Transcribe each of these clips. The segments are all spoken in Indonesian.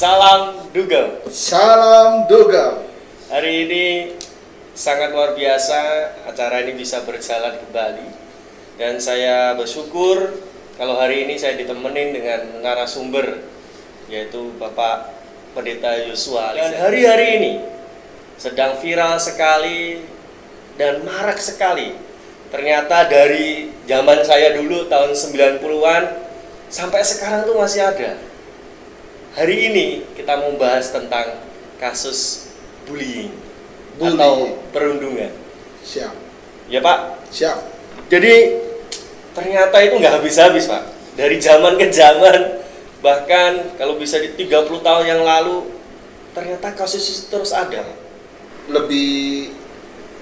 Salam Dugem. Salam Dugem. Hari ini sangat luar biasa acara ini bisa berjalan kembali. Dan saya bersyukur kalau hari ini saya ditemenin dengan narasumber, yaitu Bapak Pendeta Yosua. Dan hari-hari ini sedang viral sekali dan marak sekali. Ternyata dari zaman saya dulu tahun 90-an sampai sekarang tuh masih ada. Hari ini kita mau bahas tentang kasus bullying atau perundungan. Siap. Ya Pak? Siap. Jadi ternyata itu nggak habis-habis Pak. Dari zaman ke zaman, bahkan kalau bisa di 30 tahun yang lalu, ternyata kasus itu terus ada. Lebih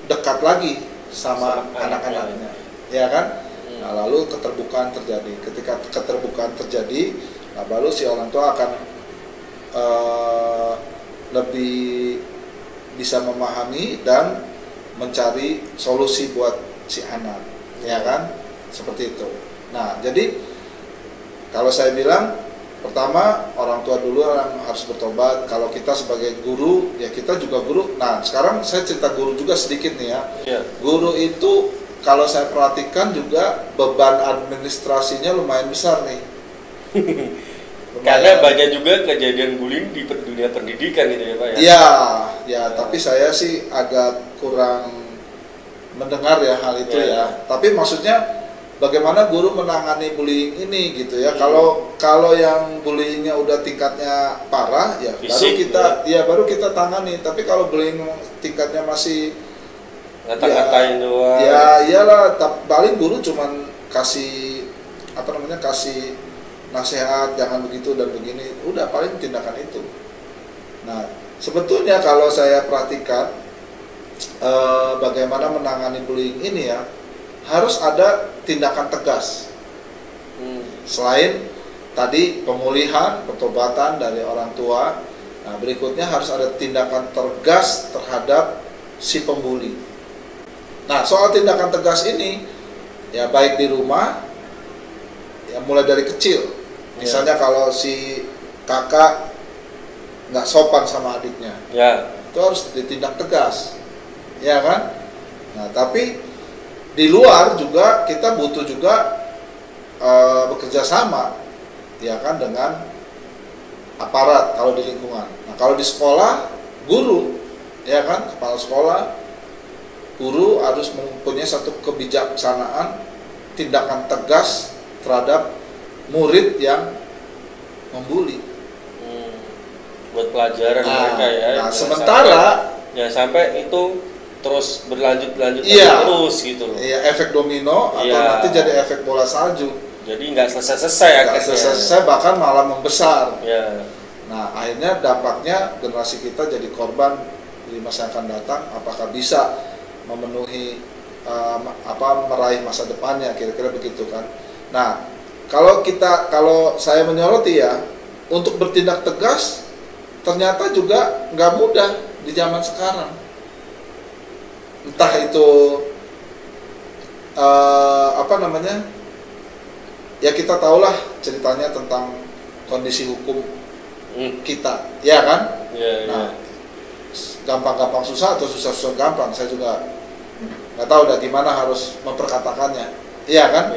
dekat lagi sama anak-anaknya, ya kan? Nah, lalu keterbukaan terjadi. Ketika keterbukaan terjadi, nah baru si orang tua akan lebih bisa memahami dan mencari solusi buat si anak, ya kan? Seperti itu. Nah, jadi kalau saya bilang, pertama orang tua dulu yang harus bertobat. Kalau kita sebagai guru, ya kita juga guru. Nah, sekarang saya cerita guru juga sedikit nih ya. Yeah. Guru itu kalau saya perhatikan juga beban administrasinya lumayan besar nih. Karena banyak juga kejadian bullying di dunia pendidikan gitu ya Pak ya? Iya, ya tapi saya sih agak kurang mendengar ya hal itu ya. Tapi maksudnya bagaimana guru menangani bullying ini gitu ya. Kalau yang bullyingnya udah tingkatnya parah ya fisik, baru kita tangani. Tapi kalau bullying tingkatnya masih ngata-ngatain doang. Ya iyalah, paling guru cuman kasih kasih nasihat, jangan begitu dan begini, udah paling tindakan itu. Nah, sebetulnya kalau saya perhatikan bagaimana menangani bullying ini ya, harus ada tindakan tegas. Selain tadi pemulihan, pertobatan dari orang tua, nah berikutnya harus ada tindakan tegas terhadap si pembuli. Nah, soal tindakan tegas ini, ya baik di rumah, ya mulai dari kecil. Misalnya kalau si kakak nggak sopan sama adiknya, itu harus ditindak tegas, ya kan? Nah, tapi di luar juga kita butuh juga bekerja sama, ya kan, dengan aparat kalau di lingkungan. Nah, kalau di sekolah, guru, ya kan, kepala sekolah, guru harus mempunyai satu kebijaksanaan, tindakan tegas terhadap murid yang membuli. Buat pelajaran mereka ya. Nah, sementara sampai itu terus berlanjut terus gitu loh. Iya, efek domino atau nanti jadi efek bola salju. Jadi nggak selesai akhirnya. Nggak selesai, bahkan malah membesar. Ya. Nah, akhirnya dampaknya generasi kita jadi korban di masa yang akan datang. Apakah bisa memenuhi meraih masa depannya, kira-kira begitu kan? Nah, kalau saya menyoroti ya, untuk bertindak tegas ternyata juga nggak mudah di zaman sekarang. Entah itu ya kita tahulah ceritanya tentang kondisi hukum kita, ya kan? Nah, gampang-gampang susah atau susah-susah gampang, saya juga nggak tahu gimana harus memperkatakannya, iya kan?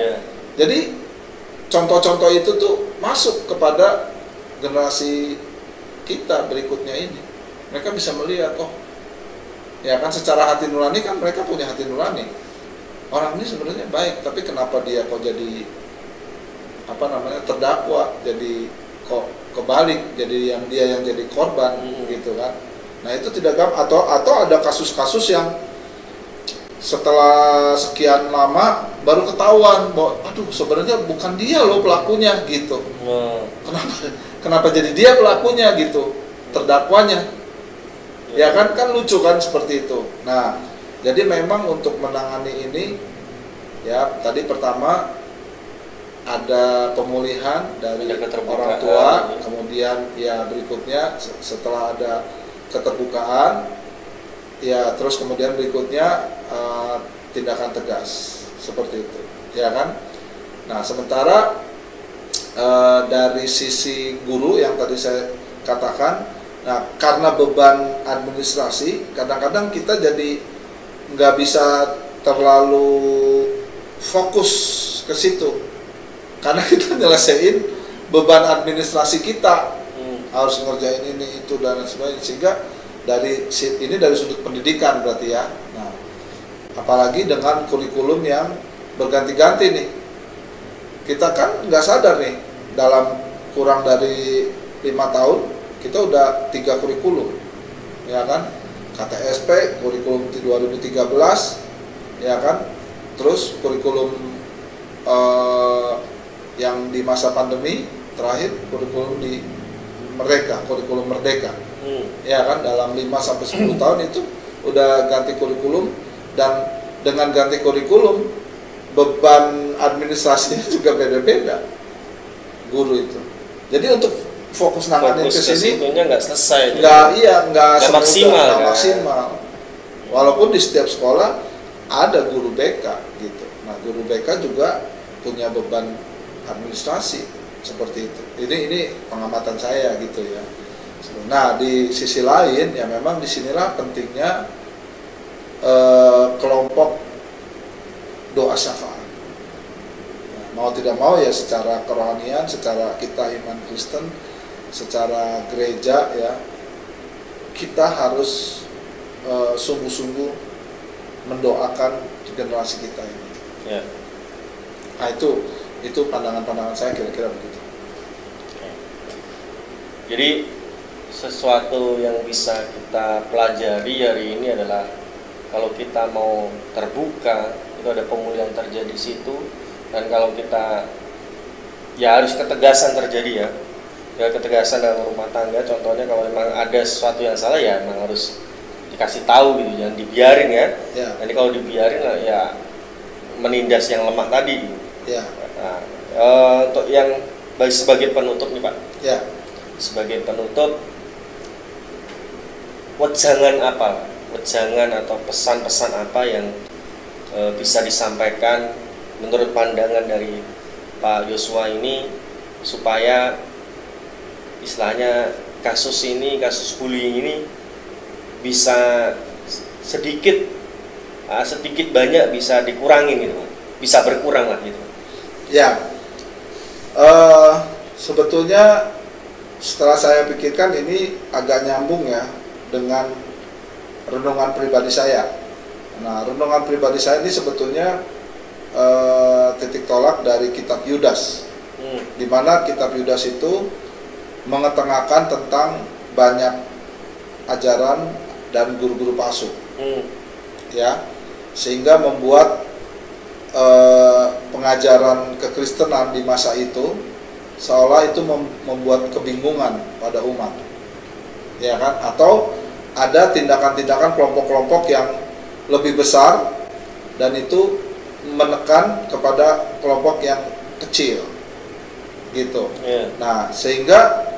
Jadi contoh-contoh itu tuh masuk kepada generasi kita berikutnya ini. Mereka bisa melihat, oh ya kan, secara hati nurani kan mereka punya hati nurani. Orang ini sebenarnya baik, tapi kenapa dia kok jadi terdakwa, jadi kok kebalik, jadi dia yang jadi korban gitu kan. Nah, itu tidak gampang. Atau ada kasus-kasus yang setelah sekian lama baru ketahuan bahwa aduh sebenarnya bukan dia loh pelakunya gitu. Kenapa jadi dia pelakunya gitu, terdakwanya. Ya kan lucu kan seperti itu. Nah, jadi memang untuk menangani ini ya tadi pertama ada pemulihan dari orang tua, kemudian ya berikutnya setelah ada keterbukaan, ya terus kemudian berikutnya tindakan tegas seperti itu, ya kan? Nah, sementara dari sisi guru yang tadi saya katakan. Nah, karena beban administrasi, kadang-kadang kita jadi nggak bisa terlalu fokus ke situ, karena kita nyelesain beban administrasi kita, harus ngerjain ini itu dan sebagainya. Sehingga dari sudut pendidikan berarti ya. Nah, apalagi dengan kurikulum yang berganti-ganti nih, kita kan nggak sadar nih, dalam kurang dari 5 tahun kita udah 3 kurikulum, ya kan? KTSP kurikulum 2013, ya kan? Terus kurikulum yang di masa pandemi terakhir kurikulum di kurikulum Merdeka, ya kan? Dalam 5-10 tahun itu udah ganti kurikulum, dan dengan ganti kurikulum beban administrasinya juga beda-beda guru itu. Jadi untuk fokus nanganin ke sini nggak selesai, nggak maksimal, maksimal. Walaupun di setiap sekolah ada guru BK gitu. Nah, guru BK juga punya beban administrasi seperti itu. Ini pengamatan saya gitu ya. Nah, di sisi lain ya memang disinilah pentingnya kelompok doa syafaat. Nah, mau tidak mau ya secara kerohanian, secara kita iman Kristen, secara gereja ya, kita harus sungguh-sungguh mendoakan generasi kita ini. Ya. Nah, itu pandangan-pandangan saya kira-kira begitu. Jadi sesuatu yang bisa kita pelajari hari ini adalah kalau kita mau terbuka, itu ada pemulihan terjadi di situ, dan kalau kita ya harus ketegasan terjadi ya ketegasan dalam rumah tangga. Contohnya kalau memang ada sesuatu yang salah ya memang harus dikasih tahu gitu, jangan dibiarin ya. Nanti kalau dibiarin ya menindas yang lemah tadi gitu. Nah, untuk yang sebagai penutup nih Pak, sebagai penutup, wejangan atau pesan-pesan apa yang bisa disampaikan menurut pandangan dari Pak Yosua ini, supaya istilahnya kasus bullying ini bisa sedikit banyak bisa dikurangin gitu, bisa berkurang lah gitu. Ya, sebetulnya setelah saya pikirkan ini agak nyambung ya dengan renungan pribadi saya. Nah, renungan pribadi saya ini sebetulnya titik tolak dari kitab Yudas, di mana kitab Yudas itu mengetengahkan tentang banyak ajaran dan guru-guru palsu, ya, sehingga membuat pengajaran kekristenan di masa itu seolah itu membuat kebingungan pada umat, ya kan? Atau ada tindakan-tindakan kelompok-kelompok yang lebih besar dan itu menekan kepada kelompok yang kecil, gitu. Nah, sehingga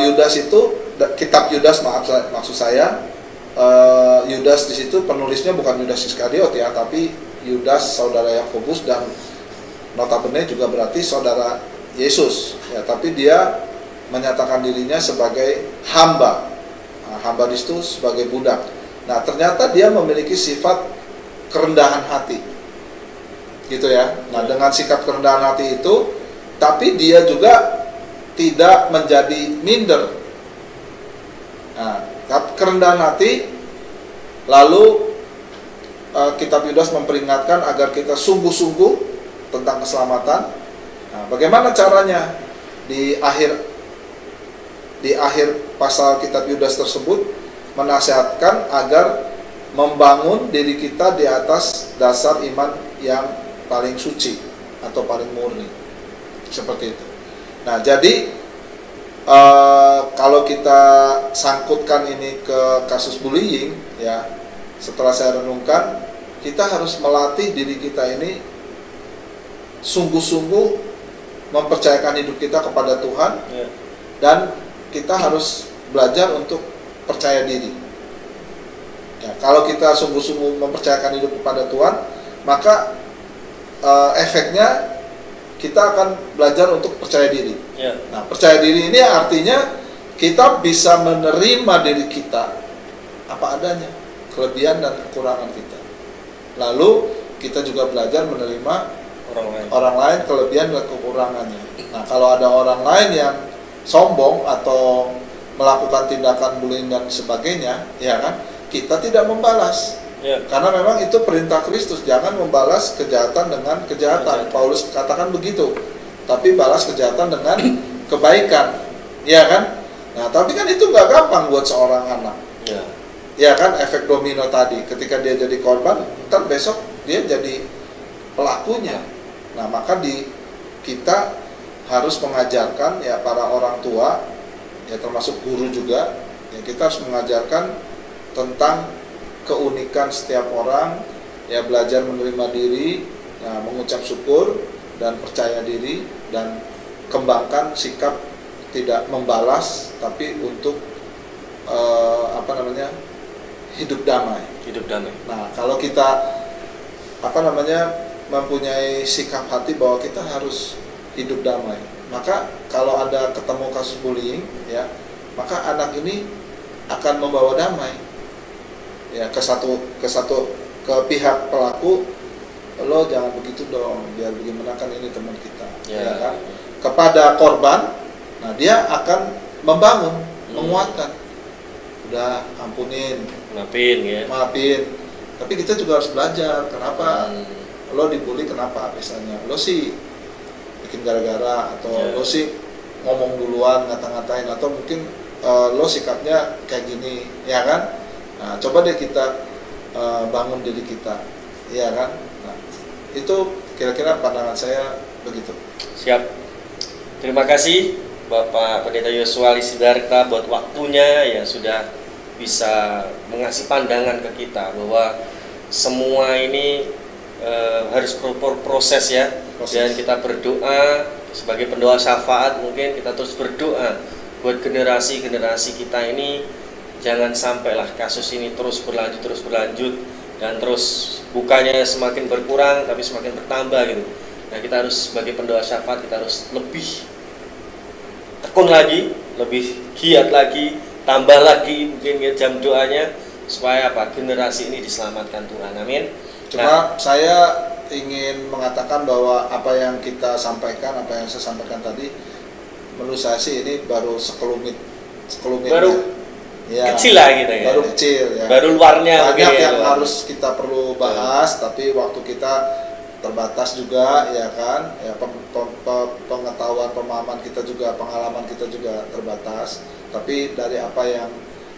Yudas itu, kitab Yudas, maksud saya, Yudas di situ penulisnya bukan Yudas Iskariot ya, tapi Yudas saudara Yakobus, dan notabene juga berarti saudara Yesus ya, tapi dia menyatakan dirinya sebagai hamba. Nah, hamba di situ sebagai budak. Nah, ternyata dia memiliki sifat kerendahan hati, gitu ya. Nah, dengan sikap kerendahan hati itu, tapi dia juga tidak menjadi minder. Nah, kerendahan hati, lalu kitab Yudas memperingatkan agar kita sungguh-sungguh tentang keselamatan. Nah, bagaimana caranya? Di akhir pasal kitab Yudas tersebut menasihatkan agar membangun diri kita di atas dasar iman yang paling suci atau paling murni, seperti itu. Nah, jadi kalau kita sangkutkan ini ke kasus bullying ya, setelah saya renungkan, kita harus melatih diri kita ini sungguh-sungguh mempercayakan hidup kita kepada Tuhan, dan kita harus belajar untuk percaya diri. Ya, kalau kita sungguh-sungguh mempercayakan hidup kepada Tuhan, maka efeknya kita akan belajar untuk percaya diri. Nah, percaya diri ini artinya kita bisa menerima diri kita apa adanya, kelebihan dan kekurangan kita. Lalu kita juga belajar menerima orang lain kelebihan dan kekurangannya. Nah, kalau ada orang lain yang sombong atau melakukan tindakan bullying dan sebagainya, ya kan, kita tidak membalas. Ya. Karena memang itu perintah Kristus, jangan membalas kejahatan dengan kejahatan. Paulus katakan begitu. Tapi balas kejahatan dengan kebaikan, ya kan? Nah, tapi kan itu nggak gampang buat seorang anak. Ya. Ya kan, efek domino tadi. Ketika dia jadi korban, kan besok dia jadi pelakunya. Nah, maka kita harus mengajarkan ya para orang tua, ya termasuk guru juga, ya kita harus mengajarkan tentang keunikan setiap orang, ya belajar menerima diri, ya, mengucap syukur dan percaya diri, dan kembangkan sikap tidak membalas tapi untuk hidup damai. Nah, kalau kita mempunyai sikap hati bahwa kita harus hidup damai, maka kalau ada ketemu kasus bullying, ya, maka anak ini akan membawa damai, ya, ke pihak pelaku. Lo jangan begitu dong, biar bagaimana kan ini teman kita, ya kan? Kepada korban, nah dia akan membangun, menguatkan. Udah, ampunin, maafin. Tapi kita juga harus belajar. Kenapa lo dibully? Kenapa? Misalnya lo sih bikin gara-gara, atau lo sih ngomong duluan, ngata-ngatain, atau mungkin lo sikapnya kayak gini, ya kan? Nah, coba deh kita bangun diri kita, ya kan? Nah, itu kira-kira pandangan saya begitu. Siap. Terima kasih Bapak Pendeta Yosua Lisidarta buat waktunya yang sudah bisa mengasih pandangan ke kita bahwa semua ini harus proses ya. Dan kita berdoa sebagai pendoa syafaat, mungkin kita terus berdoa buat generasi-generasi kita ini, jangan sampailah kasus ini terus berlanjut dan terus bukannya semakin berkurang tapi semakin bertambah gitu. Nah, kita harus sebagai pendoa syafaat, kita harus lebih tekun lagi, lebih giat lagi, tambah lagi mungkin ya jam doanya, supaya apa? Generasi ini diselamatkan Tuhan. Amin. Cuma saya ingin mengatakan bahwa apa yang kita sampaikan, apa yang saya sampaikan tadi, menurut saya sih ini baru sekelumit baru ya, kecil lah gitu ya. Baru kecil ya. Baru luarnya banyak yang harus kita perlu bahas, tapi waktu kita terbatas juga, ya kan? Ya, pengetahuan, pemahaman kita juga, pengalaman kita juga terbatas. Tapi dari apa yang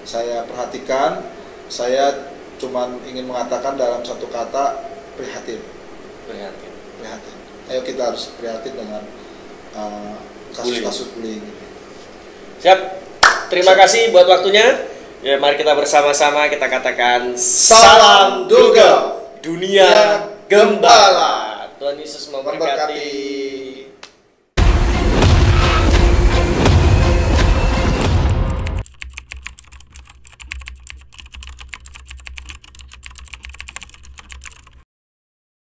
saya perhatikan, saya cuman ingin mengatakan dalam satu kata, prihatin. Ayo kita harus prihatin dengan kasus-kasus bullying. Siap. Terima kasih buat waktunya. Ya, mari kita bersama-sama kita katakan salam duga dunia gembala. Tuhan Yesus memberkati.